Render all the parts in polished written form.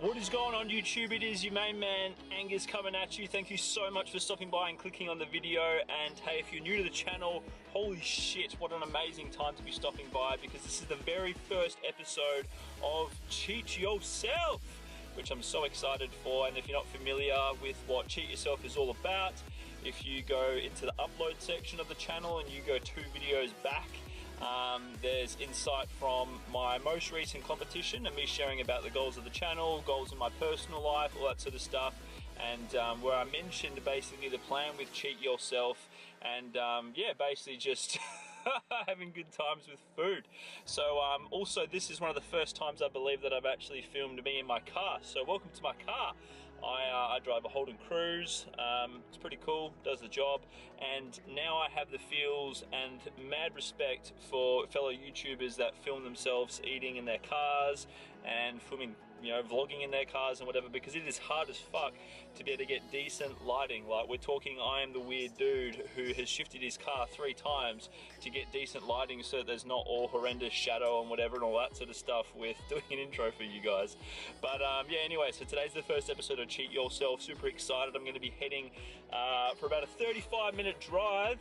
What is going on YouTube? It is your main man Angus coming at you. Thank you so much for stopping by and clicking on the video. And hey, if you're new to the channel, holy shit, what an amazing time to be stopping by, because this is the very first episode of Cheat Yourself, which I'm so excited for. And if you're not familiar with what Cheat Yourself is all about, if you go into the upload section of the channel and you go 2 videos back, there's insight from my most recent competition and me sharing about the goals of the channel, goals in my personal life, all that sort of stuff, and where I mentioned basically the plan with Cheat Yourself, and yeah, basically just having good times with food. So also this is one of the first times I believe that I've actually filmed me in my car, so welcome to my car. I drive a Holden Cruise. It's pretty cool, does the job, and now I have the feels and mad respect for fellow YouTubers that film themselves eating in their cars and filming, you know, vlogging in their cars and whatever, because it is hard as fuck to be able to get decent lighting. Like, we're talking, I am the weird dude who has shifted his car 3 times to get decent lighting so that there's not all horrendous shadow and whatever and all that sort of stuff with doing an intro for you guys. But yeah, anyway, so today's the first episode of Cheat Yourself. Super excited. I'm going to be heading for about a 35-minute drive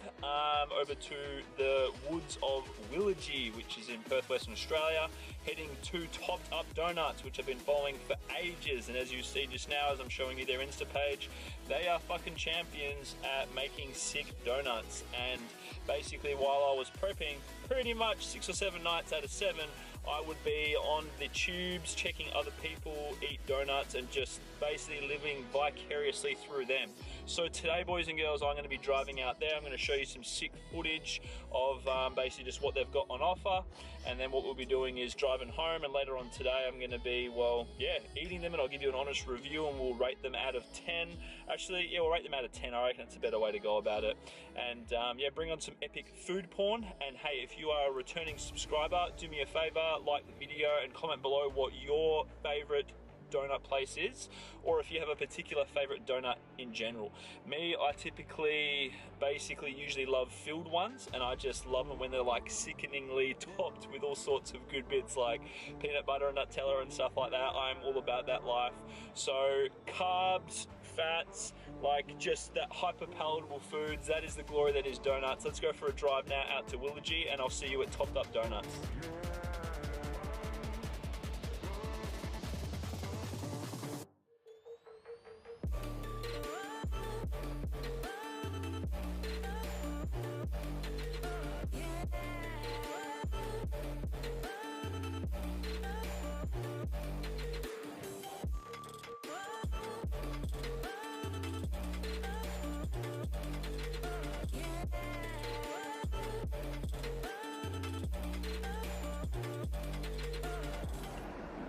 over to the woods of Willagee, which is in Perth, Western Australia, heading to TopDup Donuts, which I've been following for ages, and as you see just now as I'm showing you their Insta page, they are fucking champions at making sick donuts. And basically, while I was prepping, pretty much 6 or 7 nights out of 7, I would be on the tubes checking other people eat donuts and just basically living vicariously through them. So today, boys and girls, I'm going to be driving out there. I'm going to show you some sick footage of basically just what they've got on offer, and then what we'll be doing is driving home, and later on today I'm going to be, well, yeah, eating them, and I'll give you an honest review and we'll rate them out of 10. Actually, yeah, we'll rate them out of 10. I reckon it's a better way to go about it. And yeah, bring on some epic food porn. And hey, if you are a returning subscriber, do me a favor, like the video and comment below what your favorite donut place is, or if you have a particular favorite donut in general. Me, I typically usually love filled ones, and I just love them when they're like sickeningly topped with all sorts of good bits like peanut butter and Nutella and stuff like that. I'm all about that life. So carbs, fats, like just that hyper palatable foods, that is the glory that is donuts. Let's go for a drive now out to Willagee, and I'll see you at TopDup Donuts.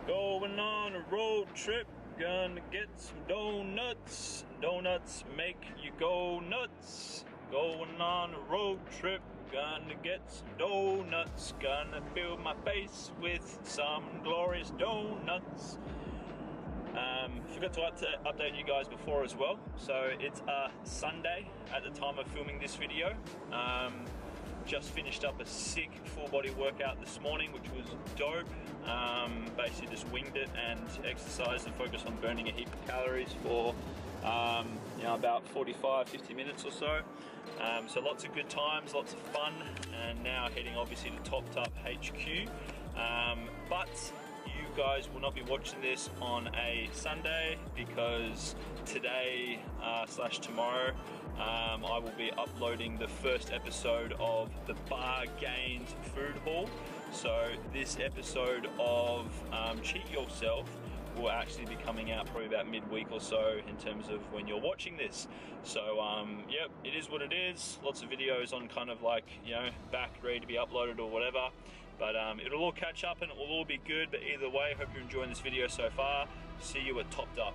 Going on a road trip, gonna get some donuts. Donuts make you go nuts. Going on a road trip, gonna get some donuts. Gonna fill my face with some glorious donuts. Forgot to update you guys before as well. So it's a Sunday at the time of filming this video. Just finished up a sick full body workout this morning, which was dope. Basically just winged it and exercised and focused on burning a heap of calories for you know, about 45-50 minutes or so. So lots of good times, lots of fun, and now heading obviously to TopDup HQ. But you guys will not be watching this on a Sunday, because today slash tomorrow I will be uploading the first episode of the Bar Gains food haul. So this episode of Cheat Yourself will actually be coming out probably about midweek or so in terms of when you're watching this. So yep, it is what it is. Lots of videos on kind of like, you know, back ready to be uploaded or whatever. But it'll all catch up and it will all be good. But either way, hope you're enjoying this video so far. See you at TopDup.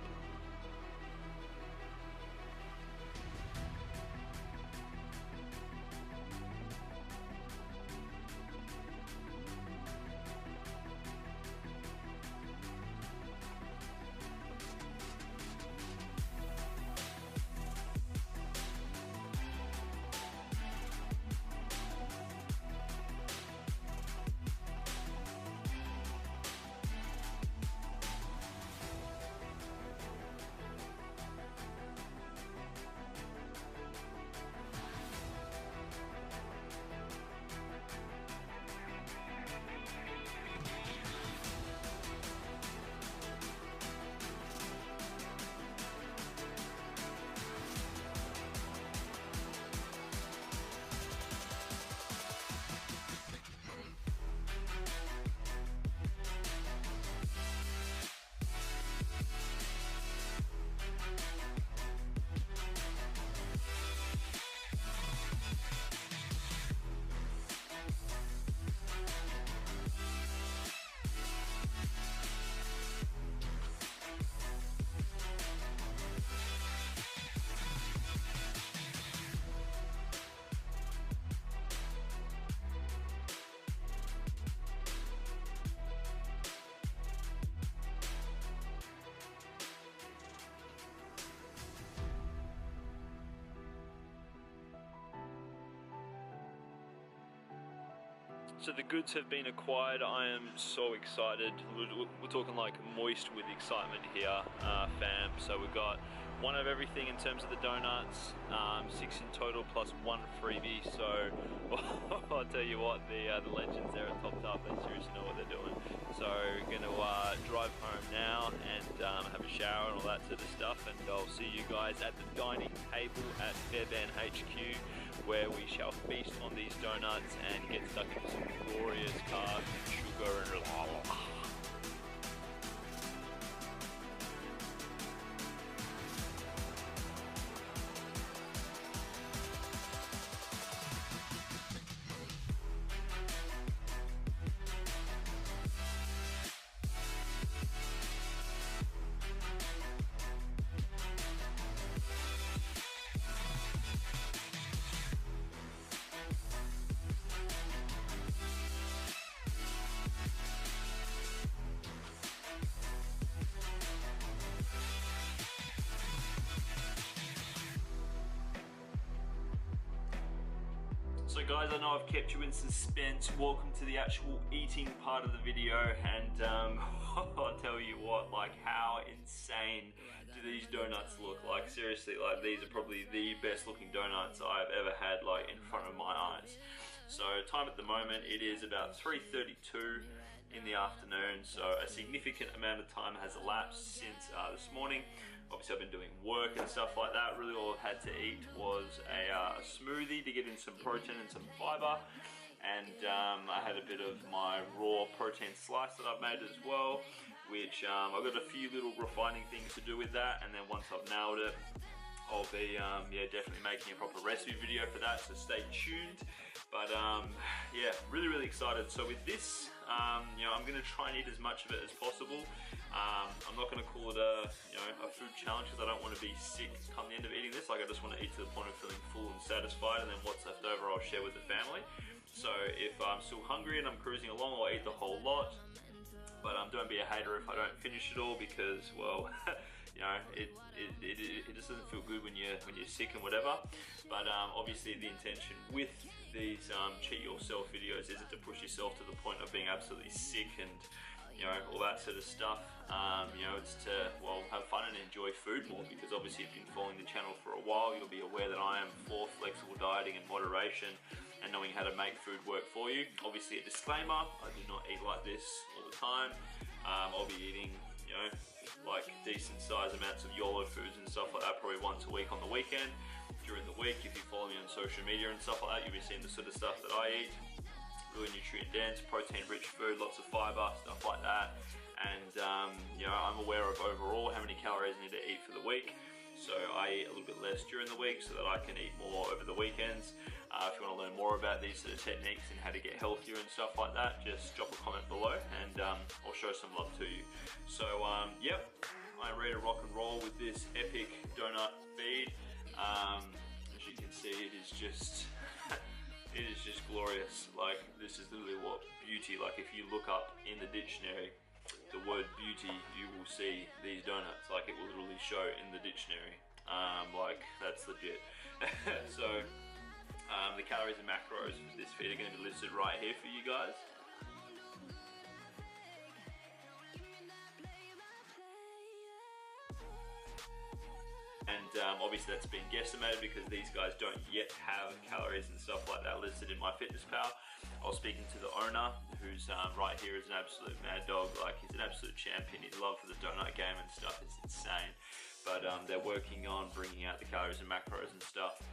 So the goods have been acquired. I am so excited. We're talking like moist with excitement here, fam. So we've got one of everything in terms of the donuts, 6 in total plus 1 freebie. So I'll tell you what, the legends there at TopDup, they seriously know what they're doing. So we're gonna drive home now and have a shower and all that sort of stuff, and I'll see you guys at the dining table at Fairbairn HQ, where we shall feast on these donuts and get stuck into some glorious carbs and sugar and So guys, I know I've kept you in suspense. Welcome to the actual eating part of the video, and I'll tell you what, like, how insane do these donuts look? Like, seriously, like, these are probably the best looking donuts I've ever had, like, in front of my eyes. So time at the moment, it is about 3:32 in the afternoon, so a significant amount of time has elapsed since this morning. Obviously I've been doing work and stuff like that. Really all I've had to eat was a smoothie to get in some protein and some fiber, and I had a bit of my raw protein slice that I've made as well, which I've got a few little refining things to do with that, and then once I've nailed it, I'll be yeah, definitely making a proper recipe video for that, so stay tuned. But yeah, really excited. So with this, you know, I'm gonna try and eat as much of it as possible. I'm not gonna call it a, you know, a food challenge, because I don't want to be sick come the end of eating this. Like, I just want to eat to the point of feeling full and satisfied, and then what's left over I'll share with the family. So if I'm still hungry and I'm cruising along, I'll eat the whole lot. But don't be a hater if I don't finish it all, because, well, you know, it just doesn't feel good when you're sick and whatever. But obviously the intention with these cheat yourself videos isn't to push yourself to the point of being absolutely sick and, you know, all that sort of stuff. You know, it's to, well, have fun and enjoy food more, because obviously if you've been following the channel for a while, you'll be aware that I am for flexible dieting and moderation and knowing how to make food work for you. Obviously a disclaimer, I do not eat like this all the time. I'll be eating, you know, like decent sized amounts of YOLO foods and stuff like that probably once a week on the weekend. During the week, if you follow me on social media and stuff like that, you'll be seeing the sort of stuff that I eat. Really nutrient dense, protein rich food, lots of fiber, stuff like that. And you know, I'm aware of overall how many calories I need to eat for the week. So I eat a little bit less during the week so that I can eat more over the weekends. If you want to learn more about these sort of techniques and how to get healthier and stuff like that, just drop a comment below and I'll show some love to you. So yep, I'm ready to rock and roll with this epic donut feed. As you can see, it is just it is just glorious. Like, this is literally what beauty, like if you look up in the dictionary the word beauty, you will see these donuts. Like, it will literally show in the dictionary. Like, that's legit. So the calories and macros for this feed are going to be listed right here for you guys. And obviously that's been guesstimated because these guys don't yet have calories and stuff like that listed in MyFitnessPal. I was speaking to the owner, who's right here, is an absolute mad dog. Like, he's an absolute champion. His love for the donut game and stuff is insane. But they're working on bringing out the calories and macros and stuff,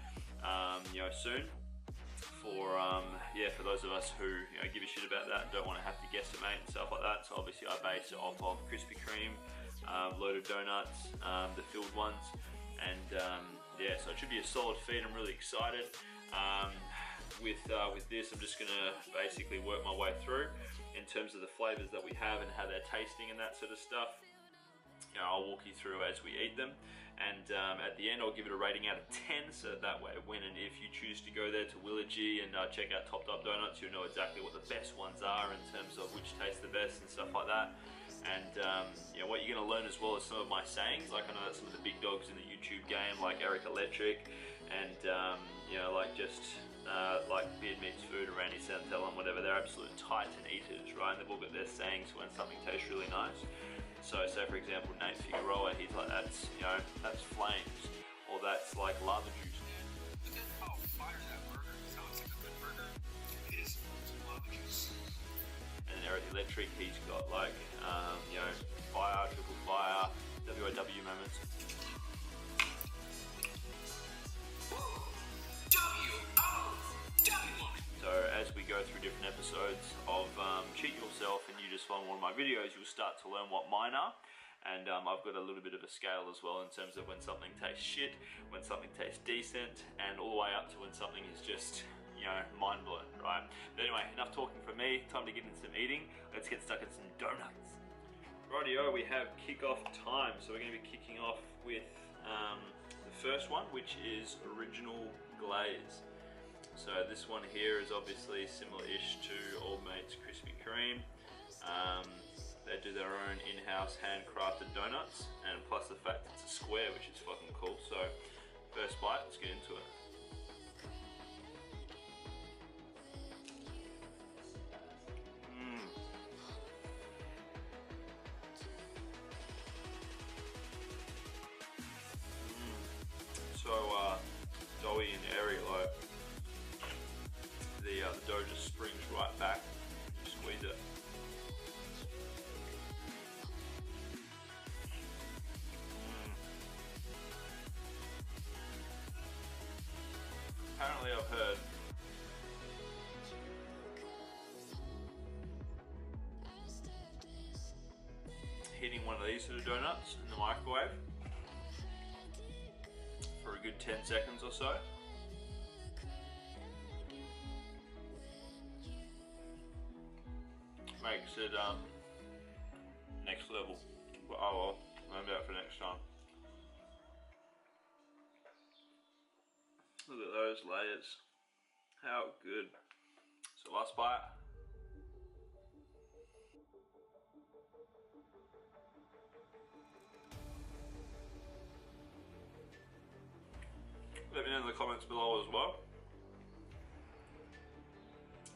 you know, soon. For yeah, for those of us who, you know, give a shit about that and don't want to have to guesstimate and stuff like that. So obviously I base it off of Krispy Kreme, loaded donuts, the filled ones, and yeah, so it should be a solid feed. I'm really excited. With this, I'm just gonna basically work my way through in terms of the flavors that we have and how they're tasting and that sort of stuff. You know, I'll walk you through as we eat them, and at the end I'll give it a rating out of 10, so that way when and if you choose to go there to Willagee and check out TopDup Donuts, you'll know exactly what the best ones are in terms of which taste the best and stuff like that. And you know, what you're going to learn as well is some of my sayings. Like, I know that some of the big dogs in the YouTube game, like Eric Electric, and you know, like just like Beard Meats Food or Randy Santel and whatever, they're absolute titan eaters, right? And they've all got their sayings when something tastes really nice. So say for example Nate Figueroa, he's like, that's, you know, that's flames, or that's like lava juice. Look at how fire that burger sounds like a good burger. It is lava juice. And Eric Electric, he's got like, you know, fire, triple fire, WOW moments. So as we go through different episodes of Cheat Yourself and you just find one of my videos, you'll start to learn what mine are. And I've got a little bit of a scale as well in terms of when something tastes shit, when something tastes decent, and all the way up to when something is just, you know, mind blowing, right? But anyway, enough talking from me, time to get into some eating. Let's get stuck at some donuts. Rightio, we have kickoff time. So we're going to be kicking off with the first one, which is original glaze. So this one here is obviously similar-ish to Old Mate's Krispy Kreme. They do their own in-house handcrafted donuts, and plus the fact it's a square, which is fucking cool. So first bite, let's get into it. So doughy and airy, like the dough just springs right back. You squeeze it. Apparently I've heard heating one of these sort of donuts in the microwave for a good 10 seconds or so makes it next level. But oh well, learn that for next time. Look at those layers, how good. So last bite. Let me know in the comments below as well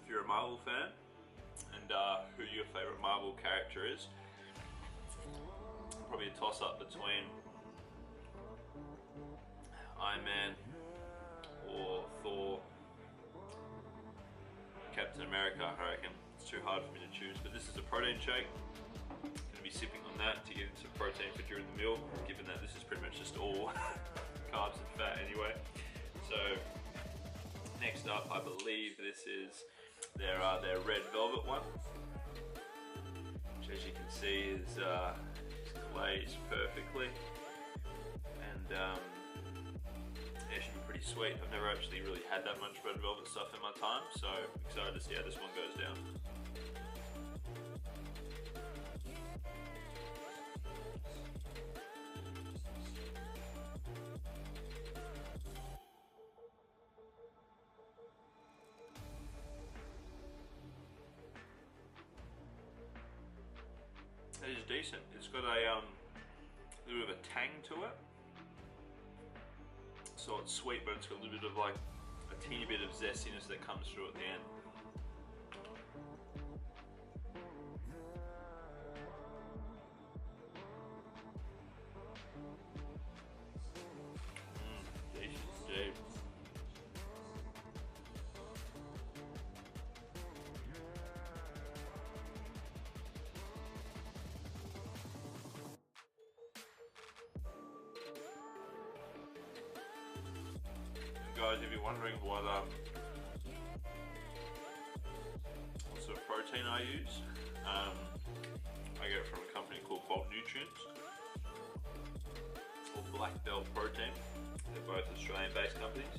if you're a Marvel fan and who your favourite Marvel character is. Probably a toss up between Iron Man or Thor, Captain America. I reckon it's too hard for me to choose, but this is a protein shake. Going to be sipping on that to get into protein for during the meal, given that this is pretty much just all carbs and fat anyway. So next up, I believe this is their red velvet one, which as you can see is glazed perfectly, and it should be pretty sweet. I've never actually really had that much red velvet stuff in my time, so excited to see how this one goes down. It is decent. It's got a little bit of a tang to it. So it's sweet, but it's got a little bit of like a teeny bit of zestiness that comes through at the end. Decent indeed. Guys, if you're wondering what sort of protein I use, I get it from a company called Bolt Nutrients or Black Belt Protein. They're both Australian-based companies.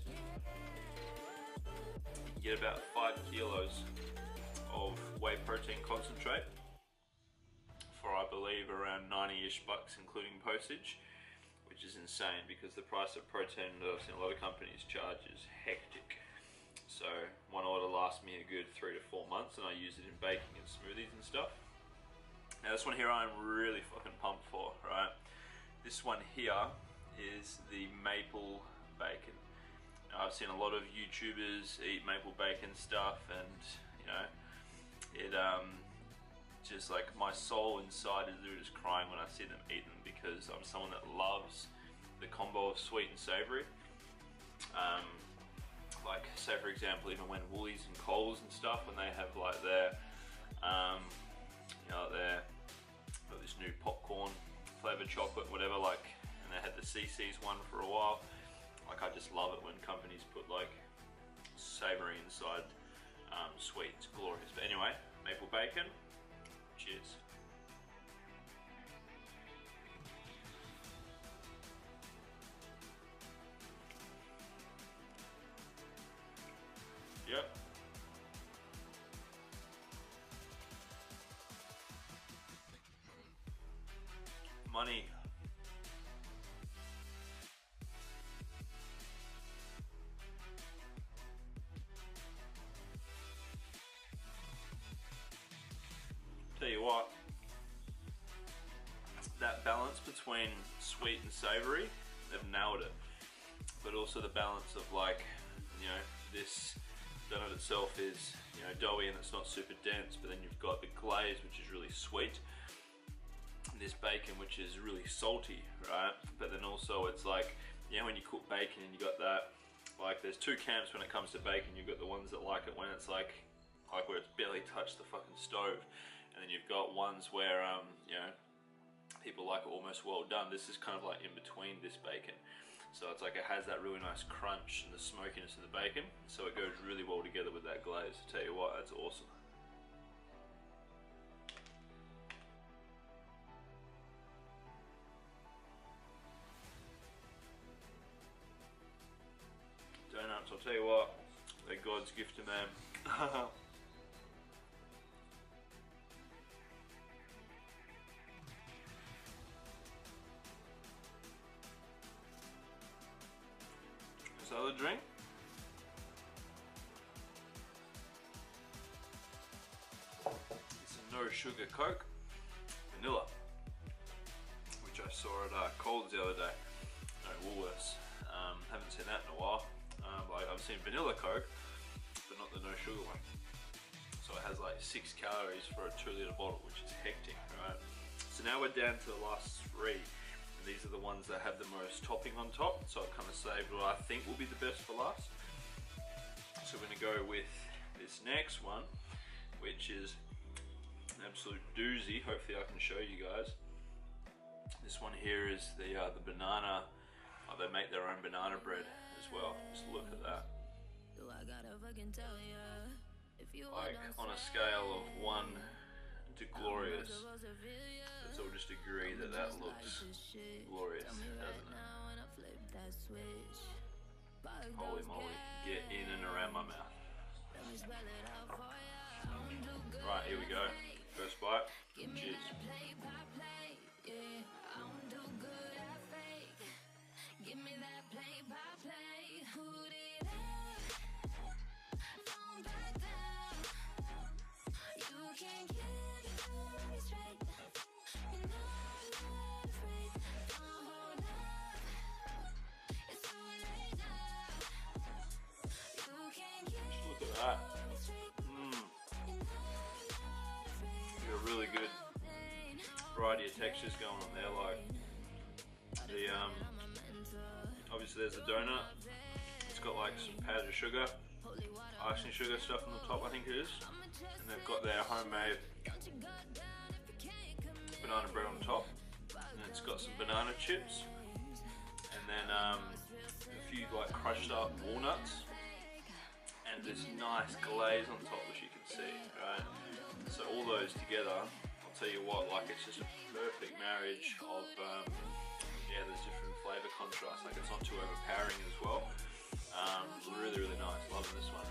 You get about 5 kilos of whey protein concentrate for, I believe, around 90-ish bucks, including postage. Which is insane because the price of protein that I've seen a lot of companies charge is hectic. So one order lasts me a good 3 to 4 months, and I use it in baking and smoothies and stuff. Now this one here I'm really fucking pumped for, right? This one here is the maple bacon. I've seen a lot of YouTubers eat maple bacon stuff, and you know, it just like my soul inside is just crying when I see them eat them, because I'm someone that loves the combo of sweet and savory. Like say for example, even when Woolies and Coles and stuff, when they have like their you know, their got this new popcorn flavored chocolate, whatever, like, and they had the CC's one for a while. Like, I just love it when companies put like savory inside sweet. It's glorious. But anyway, maple bacon. Cheers. Yep. Money. Tell you what, that balance between sweet and savory, they've nailed it. But also the balance of, like, you know, this donut itself is, you know, doughy and it's not super dense, but then you've got the glaze, which is really sweet, and this bacon, which is really salty, right? But then also it's like, you know, when you cook bacon and you got that, like, there's two camps when it comes to bacon. You've got the ones that like it when it's like where it's barely touched the fucking stove, and then you've got ones where you know, people like it almost well done. This is kind of like in between this bacon, so it's like it has that really nice crunch and the smokiness of the bacon, so it goes really well together with that glaze. I tell you what, that's awesome. Donuts, I'll tell you what, they're God's gift to man. This other drink, it's a no sugar Coke, vanilla, which I saw at Coles the other day. No, Woolworths. Haven't seen that in a while. Like, I've seen vanilla Coke, but not the no sugar one. So it has like 6 calories for a 2-litre bottle, which is hectic, right? So now we're down to the last 3. These are the ones that have the most topping on top, so I've kind of saved what I think will be the best for last. So we're going to go with this next one, which is an absolute doozy. Hopefully I can show you guys. This one here is the banana. Oh, they make their own banana bread as well. Just look at that. Like, on a scale of 1 to glorious, let's all just agree that that looks glorious, doesn't it? Holy moly, get in and around my mouth. Right, here we go. First bite. Cheers. Look at that. Got a really good variety of textures going on there. Like the obviously there's a donut. It's got like some powdered sugar, icing sugar stuff on the top, I think it is, and they've got their homemade banana bread on top, and it's got some banana chips, and then a few like crushed up walnuts, and this nice glaze on top, which you can see, right? So all those together, I'll tell you what, like, it's just a perfect marriage of yeah, there's different flavour contrast. Like, it's not too overpowering as well. Really, really nice. Loving this one.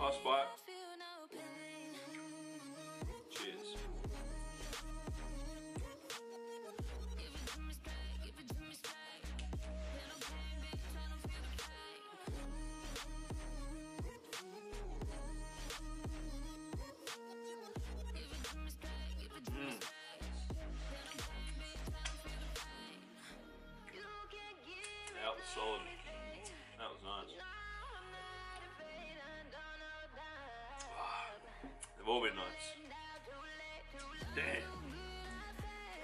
Last bite. Cheers. all been nice. Damn.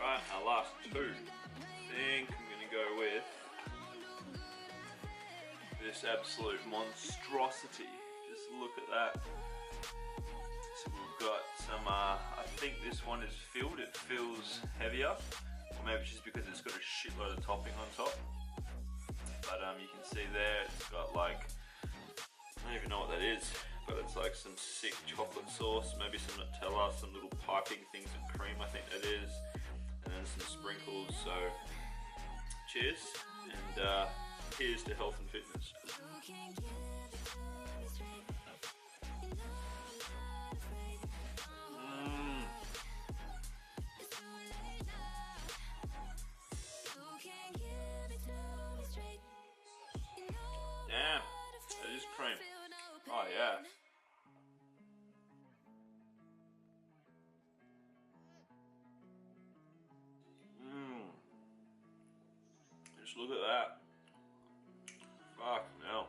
Right, our last two. I think I'm gonna go with this absolute monstrosity. Just look at that. So we've got some, I think this one is filled. It feels heavier. Or maybe it's just because it's got a shitload of topping on top. But you can see there, it's got like, I don't even know what that is, but it's like some sick chocolate sauce, maybe some Nutella, some little piping things of cream, I think that is, and then some sprinkles. So cheers, and here's to health and fitness. Damn, that is cream. Oh yeah. Just look at that. Fuck no.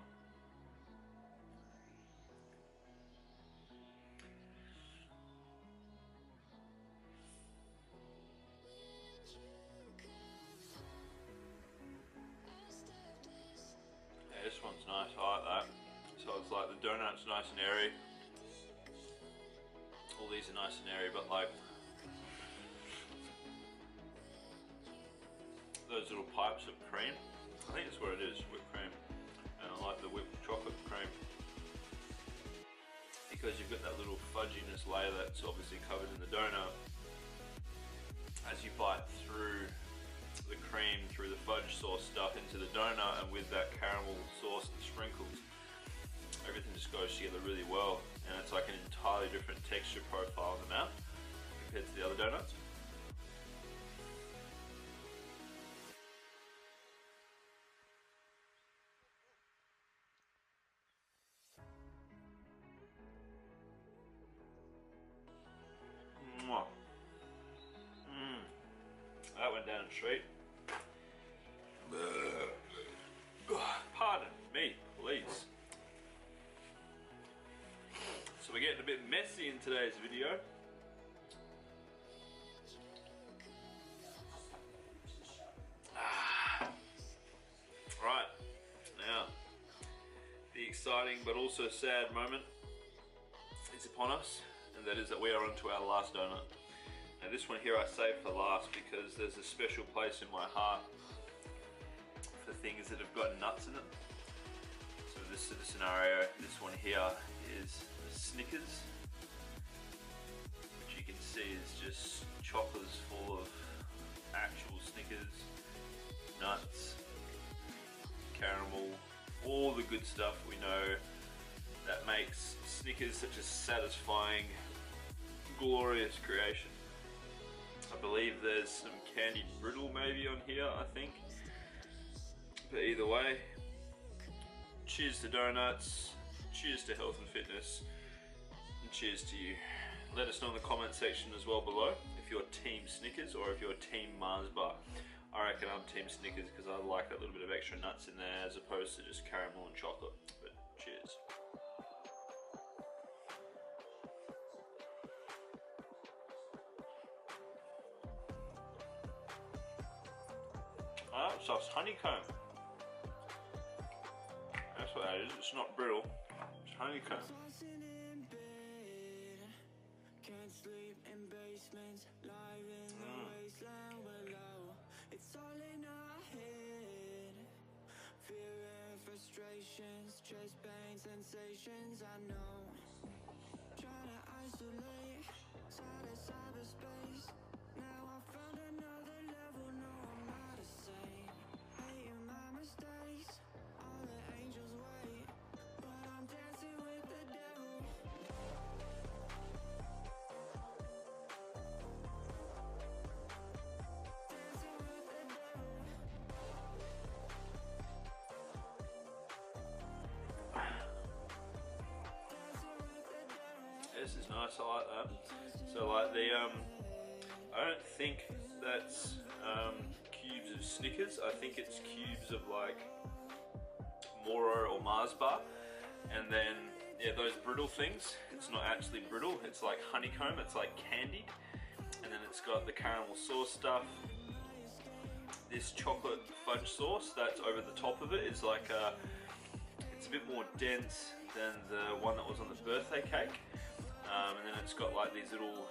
Yeah, this one's nice, I like that. So it's like the donut's nice and airy. All these are nice and airy, but like those little pipes of cream, I think that's what it is, whipped cream. And I like the whipped chocolate cream because you've got that little fudginess layer that's obviously covered in the donut. As you bite through the cream, through the fudge sauce stuff into the donut, and with that caramel sauce and sprinkles, everything just goes together really well, and it's like an entirely different texture profile in the mouth compared to the other donuts. That went down the street. Pardon me, please. So we're getting a bit messy in today's video. Right, now the exciting but also sad moment is upon us, and that is that we are onto our last donut. Now this one here I saved for last because there's a special place in my heart for things that have got nuts in them. So this is the scenario. This one here is the Snickers, which you can see is just choppers full of actual Snickers, nuts, caramel, all the good stuff we know that makes Snickers such a satisfying, glorious creation. I believe there's some candied brittle maybe on here, I think. But either way, cheers to donuts, cheers to health and fitness, and cheers to you. Let us know in the comment section as well below if you're team Snickers or if you're team Mars bar. I reckon I'm team Snickers because I like that little bit of extra nuts in there as opposed to just caramel and chocolate. But cheers. Ah, so it's honeycomb. That's what that is. It's not brittle. It's honeycomb. It's all in our head. Fear and frustrations, chest pain, sensations. I know. Trying to isolate, side to cyberspace. Now I found another level. No, I'm not the same. Hating my mistakes. All the angels wait, but I'm dancing with the devil. This is nice, I like that. So like the, I don't think that's cubes of Snickers, I think it's cubes of like Moro or Mars bar, and then yeah, those brittle things, it's not actually brittle, it's like honeycomb, it's like candied. And then it's got the caramel sauce stuff. This chocolate fudge sauce that's over the top of it is like it's a bit more dense than the one that was on the birthday cake. And then it's got like these little,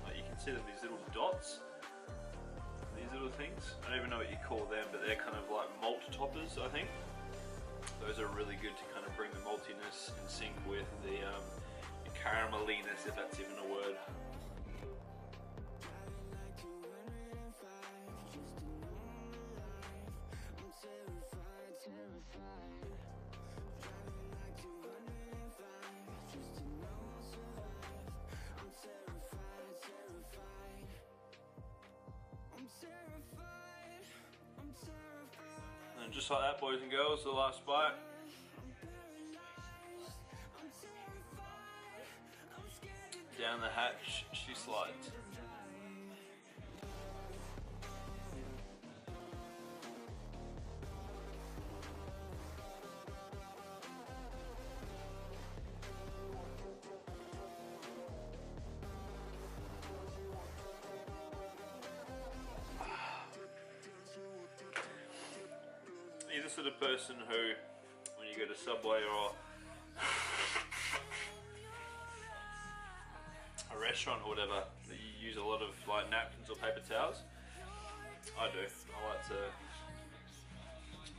like you can see them, these little dots. These little things, I don't even know what you call them, but they're kind of like malt toppers, I think. Those are really good to kind of bring the maltiness in sync with the carameliness, if that's even a word. And just like that, boys and girls, the last bite. Down the hatch she slides. You're the sort of person who, when you go to Subway or a restaurant or whatever, that you use a lot of like napkins or paper towels. I do. I like to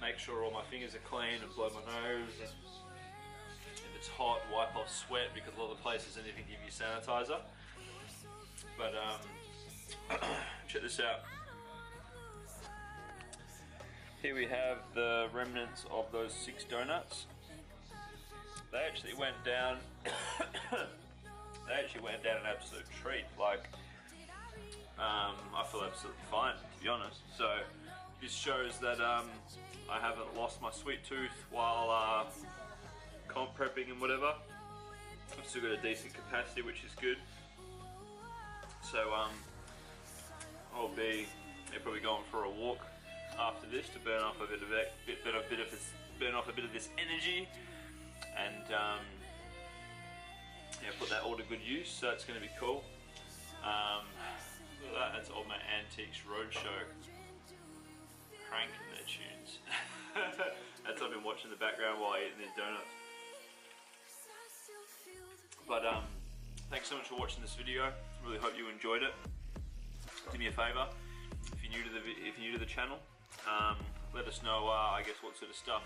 make sure all my fingers are clean and blow my nose. If it's hot, wipe off sweat, because a lot of the places didn't even give you sanitizer. But check this out. Here we have the remnants of those 6 donuts. They actually went down. They actually went down an absolute treat. Like, I feel absolutely fine, to be honest. So this shows that I haven't lost my sweet tooth while comp prepping and whatever. I've still got a decent capacity, which is good. So I'll be probably going for a walk after this to burn off a bit of this energy, and yeah, put that all to good use. So it's going to be cool. Look at that, that's Old Man Antiques Roadshow cranking their tunes. That's what I've been watching in the background while eating these donuts. But thanks so much for watching this video. Really hope you enjoyed it. Do me a favour, if you're new to the channel, let us know I guess what sort of stuff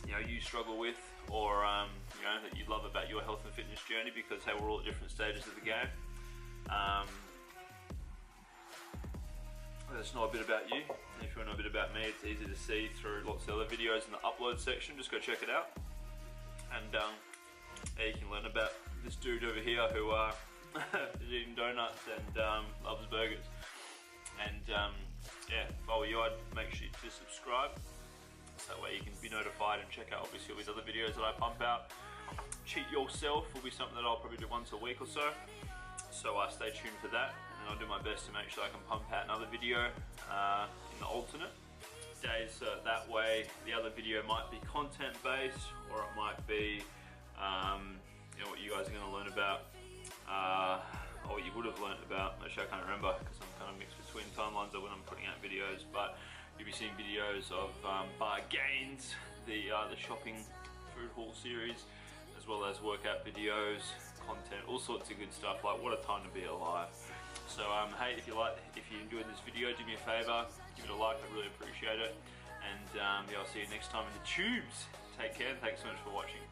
you struggle with, or that you love about your health and fitness journey, because hey, we're all at different stages of the game. Let us know a bit about you, and if you want to know a bit about me, it's easy to see through lots of other videos in the upload section. Just go check it out, and you can learn about this dude over here who is eating donuts and loves burgers. And yeah, if I were you, I'd make sure to subscribe, so that way you can be notified and check out obviously all these other videos that I pump out. Cheat yourself will be something that I'll probably do once a week or so, so stay tuned for that, and then I'll do my best to make sure I can pump out another video in the alternate days, so that way the other video might be content based, or it might be what you guys are going to learn about, or what you would have learned about. Actually, I can't remember, because I'm kind of mixed between timelines of when I'm putting out videos, but you'll be seeing videos of bargains, the shopping food haul series, as well as workout videos, content, all sorts of good stuff. Like, what a time to be alive. So hey, if you're enjoying this video, do me a favour, give it a like, I'd really appreciate it. And yeah, I'll see you next time in the tubes. Take care, and thanks so much for watching.